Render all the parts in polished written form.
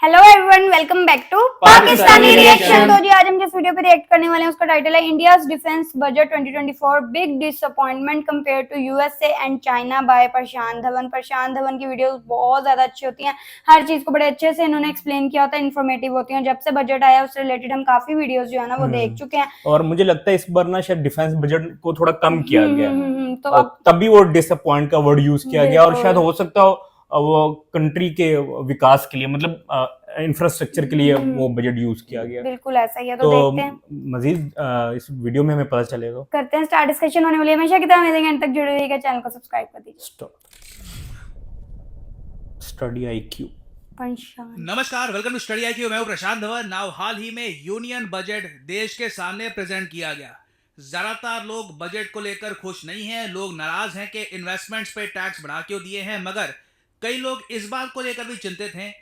Hello everyone, welcome back to Pakistani reaction. तो जी आज हम जिस वीडियो पे रिएक्ट करने वाले हैं उसका टाइटल है India's defence budget 2024 big disappointment compare to USA and China by Prashant Dhawan. Prashant Dhawan की वीडियोस बहुत ज्यादा अच्छी होती हैं, हर चीज को बड़े अच्छे से इन्होंने एक्सप्लेन किया होता है, इन्फॉर्मेटिव होती है। जब से बजट आया उससे रिलेटेड हम काफी वीडियोस जो है ना वो देख चुके हैं और मुझे लगता है इस बार ना शायद डिफेंस बजट को थोड़ा कम किया गया तो और अब तभी वो डिसअपॉइंट का वर्ड यूज किया गया और शायद हो सकता हो वो कंट्री के विकास के लिए मतलब इंफ्रास्ट्रक्चर के लिए वो बजट यूज किया गया। बिल्कुल ऐसा ही है। तो देखते हैं मजीद इस वीडियो में हमें पता चलेगा। करते हैं स्टार्ट, डिस्कशन होने वाली है। हमेशा की तरह अमेजिंग एंड तक जुड़े रहिएगा, चैनल को सब्सक्राइब कर दीजिए। Study IQ. नमस्कार, वेलकम टू स्टडी आईक्यू। मैं हूं प्रशांत धवन। नाउ हाल ही में यूनियन बजट देश के सामने प्रेजेंट किया गया। ज्यादातर लोग बजट को लेकर खुश नहीं हैं, लोग नाराज हैं कि इन्वेस्टमेंट्स पे टैक्स बढ़ा क्यों दिए हैं, मगर कई लोग इस बात को लेकर भी चिंतित हैं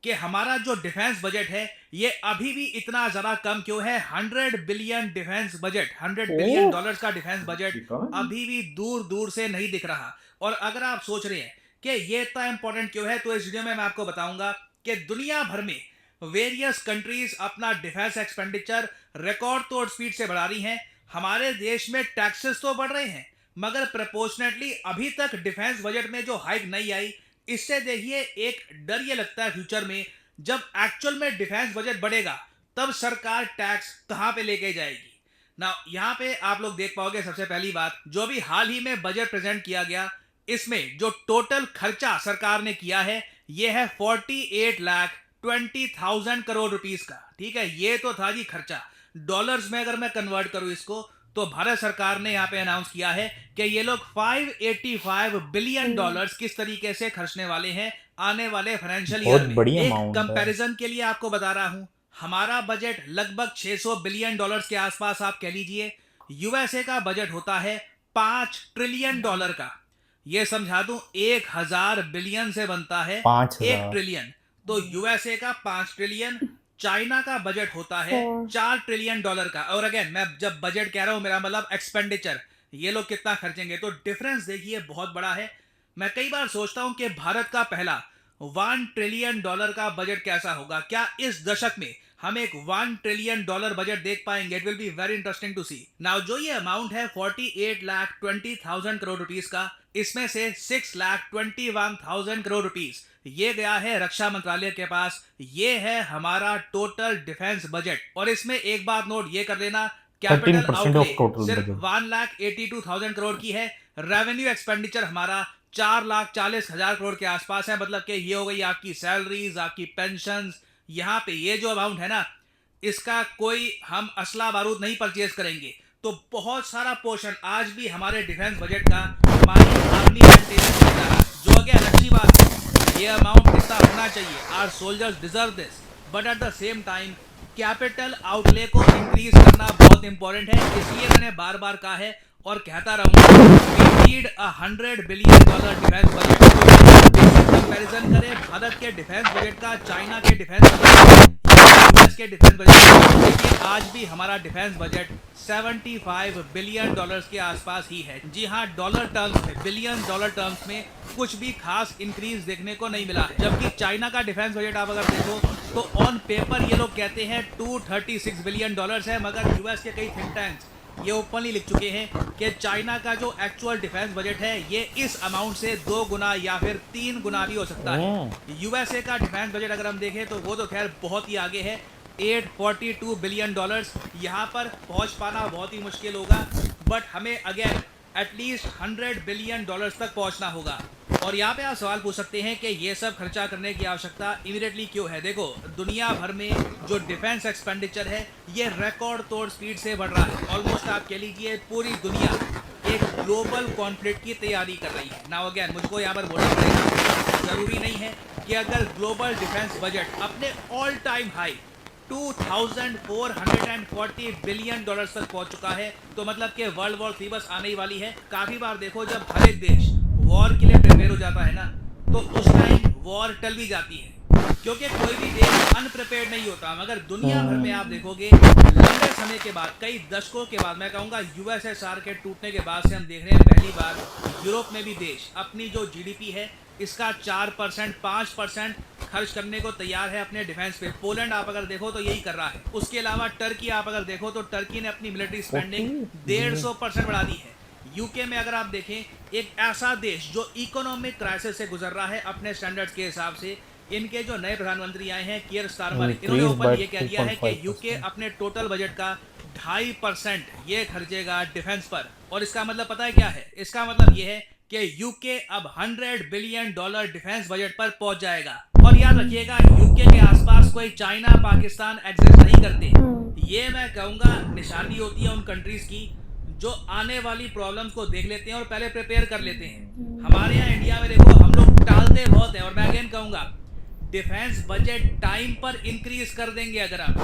कि हमारा जो डिफेंस बजट है ये अभी भी इतना ज्यादा कम क्यों है। 100 billion defence budget, 100 billion dollars का डिफेंस बजट अभी भी दूर दूर से नहीं दिख रहा। और अगर आप सोच रहे हैं कि ये इतना इंपॉर्टेंट क्यों है, तो इस वीडियो में मैं आपको बताऊंगा कि दुनिया भर में वेरियस कंट्रीज अपना डिफेंस एक्सपेंडिचर रिकॉर्ड तोड़ स्पीड से बढ़ा रही हैं। हमारे देश में टैक्सेस तो बढ़ रहे हैं मगर प्रोपोर्शनेटली अभी तक डिफेंस बजट में जो हाइक नहीं आई, इससे देखिए एक डर ये लगता है फ्यूचर में जब एक्चुअल में डिफेंस बजट बढ़ेगा तब सरकार टैक्स कहां पे लेके जाएगी ना। यहां पे आप लोग देख पाओगे, सबसे पहली बात, जो भी हाल ही में बजट प्रेजेंट किया गया इसमें जो टोटल खर्चा सरकार ने किया है ये है 48,20,000 करोड़ रुपीस का। ठीक है, ये तो था जी खर्चा। डॉलर्स में अगर मैं कन्वर्ट करूं इसको तो भारत सरकार ने यहां पे अनाउंस किया है कि ये लोग 585 बिलियन डॉलर्स किस तरीके से खर्चने वाले हैं आने वाले फाइनेंशियल ईयर में। एक कंपैरिजन के लिए आपको बता रहा हूं, हमारा बजट लगभग 600 बिलियन डॉलर्स के आसपास आप कह लीजिए। यूएसए का बजट होता है 5 ट्रिलियन डॉलर का। ये समझा दूं, 1000 बिलियन से बनता है 1 ट्रिलियन। तो यूएसए का 5 ट्रिलियन, चाइना का बजट होता है 4 ट्रिलियन डॉलर का। और अगेन मैं जब बजट कह रहा हूं मेरा मतलब एक्सपेंडिचर, ये लोग कितना खर्चेंगे। तो डिफरेंस देखिए बहुत बड़ा है। मैं कई बार सोचता हूं कि भारत का पहला 1 ट्रिलियन डॉलर का बजट कैसा होगा। क्या इस दशक में हम एक 1 ट्रिलियन डॉलर बजट देख पाएंगे? It will be very interesting to see. Now जो ये अमाउंट है 48,20,000 करोड़ रुपीस का, इसमें से 6,21,000 करोड़ रुपीस ये गया है रक्षा मंत्रालय के पास। ये है हमारा टोटल डिफेंस बजट। और इसमें एक बात नोट ये कर लेना, कैपिटल आउटले सिर्फ 1,82,000 करोड़ की है। रेवेन्यू एक्सपेंडिचर हमारा 4,40,000 करोड़ के आसपास है। मतलब कि ये हो गई आपकी सैलरीज, आपकी पेंशन। यहां पे ये जो अमाउंट है ना, इसका कोई हम असला बारूद नहीं परचेज करेंगे। तो बहुत सारा पोर्शन आज भी हमारे डिफेंस बजट का हमारी आर्मी मेंटेनेंस में जा रहा है, जो अगेन अच्छी बात है। ये अमाउंट इतना होना चाहिए, our soldiers deserve this, but at the same time capital outlay को इंक्रीज करना बहुत इंपॉर्टेंट है। इसलिए मैंने बार बार कहा है और कहता रहूंगा, we need 100 billion dollar defence budget. Comparison करें भारत के डिफेंस बजट का चाइना के डिफेंस बजट के डिफेंस बजट, देखिए आज भी हमारा डिफेंस बजट 75 बिलियन डॉलर्स के आसपास ही है। जी हाँ, डॉलर टर्म्स में, बिलियन डॉलर टर्म्स में कुछ भी खास इंक्रीज देखने को नहीं मिला है। जबकि चाइना का डिफेंस बजट आप अगर देखो तो ऑन पेपर ये लोग कहते हैं 236 बिलियन डॉलर्स है, मगर यूएस के कई थिंक टैंक्स ये ओपनली लिख चुके हैं कि चाइना का जो एक्चुअल डिफेंस बजट है ये इस अमाउंट से 2 गुना या फिर 3 गुना भी हो सकता है। यूएसए का डिफेंस बजट अगर हम देखें तो वो तो खैर बहुत ही आगे है, 842 बिलियन डॉलर्स। यहाँ पर पहुँच पाना बहुत ही मुश्किल होगा, बट हमें अगेन एटलीस्ट 100 बिलियन डॉलर्स तक पहुँचना होगा। और यहाँ पे आप सवाल पूछ सकते हैं कि ये सब खर्चा करने की आवश्यकता इमीडिएटली क्यों है। देखो, दुनिया भर में जो डिफेंस एक्सपेंडिचर है ये रिकॉर्ड तोड़ स्पीड से बढ़ रहा है। ऑलमोस्ट आप कह लीजिए पूरी दुनिया एक ग्लोबल कॉन्फ्लिक्ट की तैयारी कर रही है। नाउ अगेन मुझको यहाँ पर बोलना पड़ेगा, जरूरी नहीं है कि अगर ग्लोबल डिफेंस बजट अपने all time high 2,440 billion dollars तक पहुंच चुका है तो मतलब कि वर्ल्ड वॉर 3 बस आने ही वाली है। काफी बार देखो, जब हर एक देश वॉर के लिए प्रिपेयर हो जाता है ना, तो उस टाइम वॉर टल भी जाती है, क्योंकि कोई भी देश अनप्रिपेयर्ड नहीं होता। मगर दुनिया भर में आप देखोगे लंबे समय के बाद, कई दशकों के बाद, मैं कहूँगा यूएसएसआर के टूटने के बाद से हम देख रहे हैं पहली बार यूरोप में भी देश अपनी जो जीडीपी है इसका 4% 5% खर्च करने को तैयार है अपने डिफेंस पे। पोलैंड आप अगर देखो तो यही कर रहा है। उसके अलावा टर्की आप अगर देखो तो टर्की ने अपनी मिलिट्री स्पेंडिंग 150% बढ़ा दी है। यूके में अगर आप देखें, एक ऐसा देश जो इकोनॉमिक क्राइसिस से गुजर रहा है अपने स्टैंडर्ड्स के हिसाब से, इनके जो नए प्रधानमंत्री आए हैं कियर स्टारमर, इन्होंने ओपन ये कह दिया है कि यूके अपने टोटल बजट का 2.5% ये खर्चेगा डिफेंस पर। और इसका मतलब पता है क्या है? इसका मतलब ये है कि यूके अब $100 बिलियन डिफेंस बजट पर पहुंच जाएगा। और याद रखिएगा, यूके के आसपास कोई चाइना पाकिस्तान एग्जिस्ट नहीं करते। ये मैं कहूंगा निशानी होती है उन कंट्रीज की जो आने वाली प्रॉब्लम्स को देख लेते हैं और पहले प्रिपेयर कर लेते हैं। हमारे यहाँ इंडिया में देखो, हम लोग टालते बहुत हैं। और मैं अगेन कहूंगा, डिफेंस बजट टाइम पर इंक्रीज कर देंगे अगर आप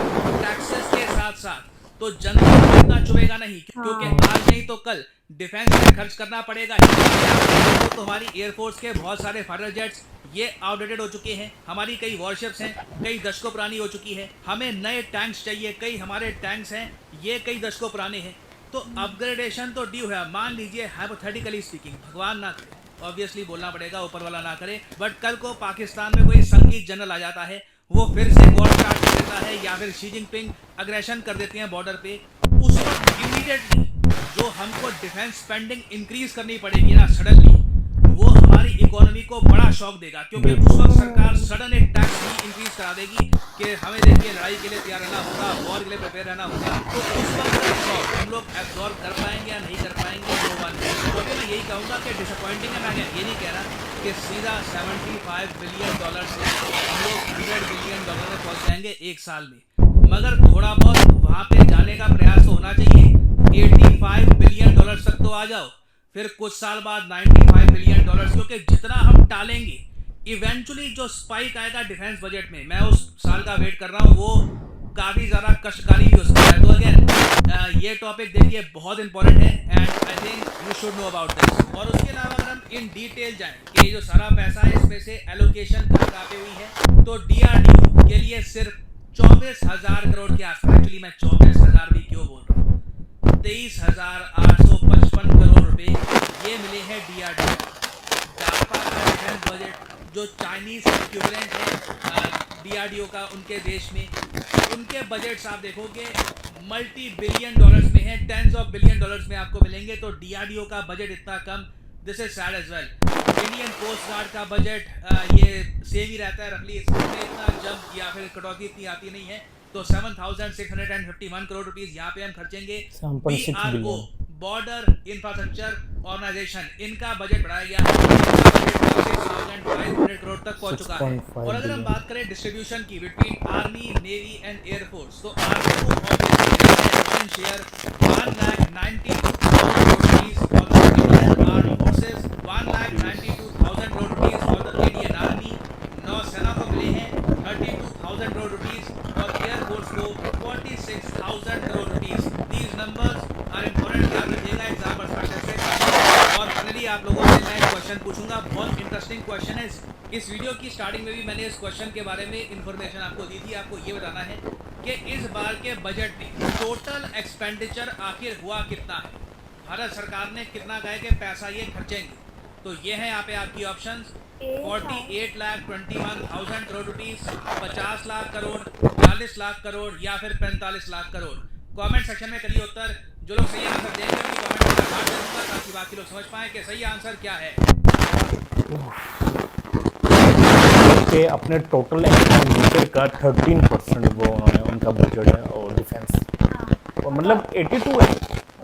टैक्सेस के साथ साथ, तो जनता को इतना चुभेगा नहीं, क्योंकि आज नहीं तो कल डिफेंस में खर्च करना पड़ेगा। तो हमारी एयरफोर्स के बहुत सारे फाइटर जेट्स ये आउटडेटेड हो चुके हैं, हमारी कई वॉरशिप्स हैं कई दशकों पुरानी हो चुकी है, हमें नए टैंक्स चाहिए, कई हमारे टैंक्स हैं ये कई दशकों पुराने हैं। तो अपग्रेडेशन तो ड्यू है। मान लीजिए हाइपोथेटिकली स्पीकिंग, भगवान ना करे, ऑब्वियसली बोलना पड़ेगा, ऊपर वाला ना करे, बट कल को पाकिस्तान में कोई संगीत जनरल आ जाता है, वो फिर से वॉर स्टार्ट कर देता है, या फिर शी जिनपिंग अग्रेशन कर देते हैं बॉर्डर पे, उस वक्त इमीडिएटली जो हमको डिफेंस स्पेंडिंग इंक्रीज करनी पड़ेगी ना सडनली, वो हमारी इकोनॉमी को बड़ा शॉक देगा। क्योंकि उस वक्त सरकार सडन एक टैक्स भी इंक्रीज करा देगी कि हमें देखिए लड़ाई के लिए तैयार रहना होगा, वॉर के लिए प्रिपेयर रहना होगा। तो उस वक्त का शॉक हम लोग एब्जॉर्ब कर पाएंगे या नहीं कर पाएंगे, वो बात है। तो मैं यही कहूँगा कि डिसअपॉइंटिंग है। मैं ये नहीं कह रहा कि सीधा $75 बिलियन से हम लोग $100 बिलियन में पहुँच जाएंगे एक साल में, मगर थोड़ा बहुत वहाँ पे जाने का प्रयास तो होना चाहिए। $85 बिलियन तक तो आ जाओ, फिर कुछ साल बाद $95 बिलियन, क्योंकि जितना हम टालेंगे इवेंचुअली जो स्पाइक आएगा डिफेंस बजट में, मैं उस साल का वेट कर रहा हूँ, वो काफी ज्यादा कष्टकारी भी हो सकता है। तो अगेन ये टॉपिक देखिए बहुत इंपॉर्टेंट है and I think you should know about this. और उसके अलावा अगर हम इन डिटेल जाएं कि ये जो सारा पैसा है इसमें से एलोकेशन कहाँ पे हुई है, तो DRDO के लिए सिर्फ 24,000 करोड़ के आसपास, एक्चुअली मैं 24,000 भी क्यों बोल रहा हूँ, 23,855 करोड़ रुपए ये मिले हैं DRDO। डार्पा का डिफेंस बजट जो चाइनीज इक्विवेलेंट है DRDO का उनके देश में, उनके बजट्स आप देखोगे मल्टी बिलियन डॉलर्स में है, टेंस ऑफ बिलियन डॉलर्स में आपको मिलेंगे। तो DRDO का बजट इतना कम, this is sad as well. Indian coast guard का बजट ये सेम ही रहता है रफली, इसमें इतना जंप या फिर कटौती इतनी आती नहीं है। तो 7,651 करोड़ रुपीस यहाँ पे हम खर्चेंगे। BRO बॉर्डर इंफ्रास्ट्रक्चर ऑर्गेनाइजेशन, इनका बजट बढ़ाया गया, 6,500 करोड़ तक पहुंच चुका है। और अगर हम बात करें डिस्ट्रीब्यूशन की between army, navy and air force, तो आर्मी को share 1,92,000 rupees for the Indian armed forces, 1,92,000 crore rupees for the Indian army, नौसेना को मिले हैं 32,000 करोड़ रुपीस और एयरफोर्स को 46,000 crore rupees. These numbers are important, याद रखिएगा एग्जाम पर्सपेक्टिव से। और फाइनली आप लोगों से मैं एक क्वेश्चन पूछूंगा, बहुत इंटरेस्टिंग क्वेश्चन है। इस वीडियो की स्टार्टिंग में भी मैंने इस क्वेश्चन के बारे में इंफॉर्मेशन आपको दी थी। आपको ये बताना है कि इस बार के बजट में टोटल एक्सपेंडिचर आखिर हुआ कितना है, भारत सरकार ने कितना कहा कि पैसा ये खर्चेंगे। तो ये है यहाँ पे आपकी ऑप्शंस, 48,21,000 करोड़ रुपीस, 50 लाख करोड़, 40 लाख करोड़ या फिर 45 लाख करोड़। कमेंट सेक्शन में करिए उत्तर। जो लोग सही आंसर देंगे उनकी कमेंट में हाथ दे दूंगा ताकि बाकी लोग समझ पाएं कि सही आंसर क्या है। के अपने टोटल एक्सपेंडिचर का 13% वो उन्होंने उनका बजट है और डिफेंस, और मतलब 82 है,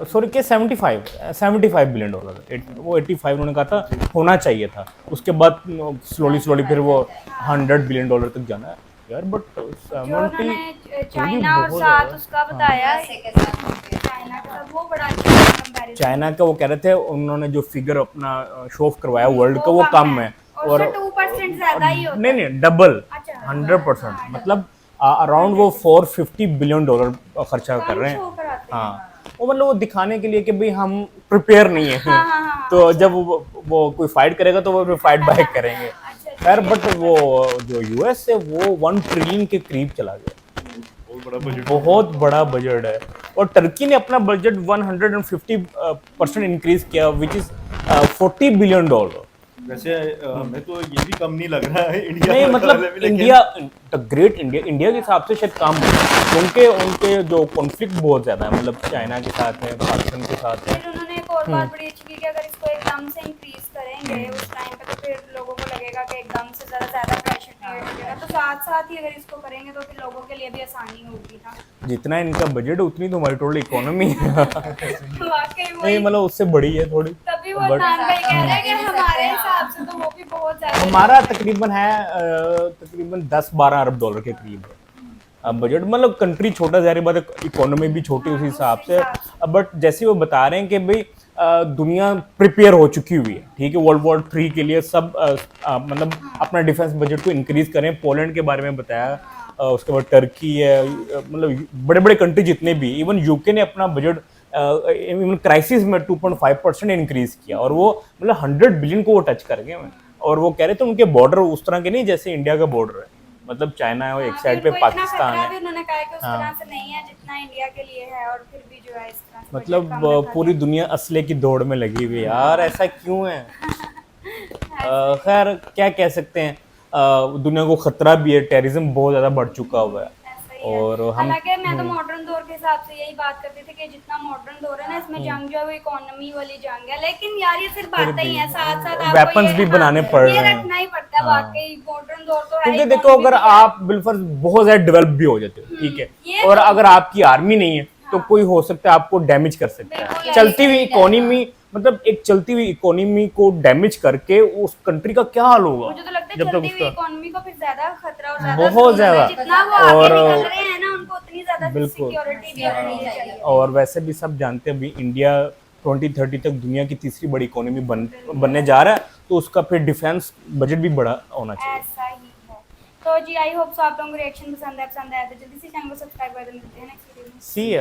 सॉरी के 75 बिलियन डॉलर, वो 85 उन्होंने कहा था होना चाहिए था। उसके बाद स्लोली फिर वो $100 बिलियन तक जाना है यार। बट 70 चाइना और साथ उसका बताया, चाइना का वो बड़ा कंपैरिजन, चाइना का वो कह रहे थे, उन्होंने जो फिगर अपना शो ऑफ करवाया वर्ल्ड का वो कम है, और 2% ज्यादा ही होता है। नहीं डबल 100%, मतलब अराउंड वो $450 बिलियन खर्चा कर रहे हैं। हाँ, वो मतलब वो दिखाने के लिए कि भाई हम प्रिपेयर नहीं है। तो जब वो कोई फाइट करेगा तो वो फाइट बैक करेंगे यार। बट वो जो US है वो 1 ट्रिलियन के करीब चला गया, बहुत बड़ा बजट है। और टर्की ने अपना बजट 150% इंक्रीज किया, विच इज $40 बिलियन। वैसे हमें तो ये भी कम नहीं लग रहा है इंडिया नहीं वाले मतलब में, लेकिन India the great India India के हिसाब से शायद काम क्योंकि उनके जो कॉन्फ्लिक्ट बहुत ज़्यादा है, मतलब चाइना के साथ है, पाकिस्तान के साथ है। फिर उन्होंने एक और बात बड़ी अच्छी की कि अगर इसको एकदम से इंक्रीज करेंगे उस टाइम पे तो फिर लोगों को लगेगा कि एकदम से ज़्यादा प्रेशर क्रिएट हो जाएगा, तो साथ साथ ही अगर इसको करेंगे तो फिर लोगों के लिए भी आसानी होगी ना। जितना इनका बजट है उतनी तो हमारी टोटल इकोनॉमी है। वाकई नहीं वही, मतलब उससे बड़ी है थोड़ी। तभी वो But- नान भाई कह रहे हैं कि हमारे हिसाब से तो वो भी बहुत ज़्यादा हमारा तकरीबन है तकरीबन 10-12 अरब डॉलर के करीब है अब बजट, मतलब कंट्री छोटा, ज़ाहिर बात है इकोनॉमी भी छोटी उस हिसाब से। बट जैसे वो बता रहे हैं कि भाई दुनिया प्रिपेयर हो चुकी हुई है, ठीक है, वर्ल्ड वॉर 3 के लिए सब मतलब अपना डिफेंस बजट को इंक्रीज करें। पोलैंड के बारे में बताया, उसके बाद टर्की है, मतलब बड़े बड़े कंट्री जितने भी, इवन यूके ने अपना बजट इवन क्राइसिस में 2.5% इंक्रीज किया, और वो मतलब 100 बिलियन को वो टच कर गए। और वो कह रहे थे उनके बॉर्डर उस तरह के नहीं जैसे इंडिया का बॉर्डर है, मतलब चाइना है एक साइड पे पाकिस्तान है, उन्होंने कहा कि उस हाँ। तरह से नहीं है जितना इंडिया के लिए है, और फिर भी जो है इस तरह से मतलब budget कम रखा पूरी दुनिया असले की दौड़ में लगी हुई है यार, ऐसा क्यों है? खैर क्या कह सकते हैं, दुनिया को खतरा भी है, टेररिज्म बहुत ज्यादा बढ़ चुका हुआ है। ऐसा ही है। और हम हालांकि मैं तो मॉडर्न दौर के हिसाब से यही बात करती थी कि जितना मॉडर्न दौर है ना इसमें जंग जो है वो इकोनॉमी वाली जंग है, लेकिन यार ये सिर्फ बातें ही है, साथ साथ आपको weapons ये- भी हाँ, बनाने पड़ ये रहे हैं। रखना ही पड़ता है। हाँ। वाकई मॉडर्न दौर तो है, क्योंकि देखो economy अगर भी है। आप बिलफर्ज बहुत ज्यादा डेवलप भी हो जाते हो, ठीक ये है, और तो- अगर आपकी आर्मी नहीं है तो कोई हो सकता है आपको डैमेज कर सकता है। बिल्कुल चलती हुई ऐसा ही है। इकोनॉमी, मतलब एक चलती हुई इकोनॉमी को डैमेज करके उस कंट्री का क्या हाल होगा मुझे तो लगता है जब तक चलती हुई उसका इकोनॉमी को फिर ज्यादा खतरा और बहुत ज़रूरत है। ज्यादा। जितना वो आगे और- निकल रहे हैं ना उनको उतनी ज्यादा बिल्कुल। सिक्योरिटी भी रखनी चाहिए। और वैसे भी सब जानते हैं अभी इंडिया 2030 तक दुनिया की तीसरी बड़ी इकोनॉमी बनने जा रहा है, तो उसका फिर डिफेंस बजट भी बड़ा होना चाहिए। ऐसा ही है। तो जी आई होप सो आप लोगों को रिएक्शन पसंद आया तो जल्दी से चैनल को सब्सक्राइब कर दें। मिलते हैं नेक्स्ट वीडियो में। सी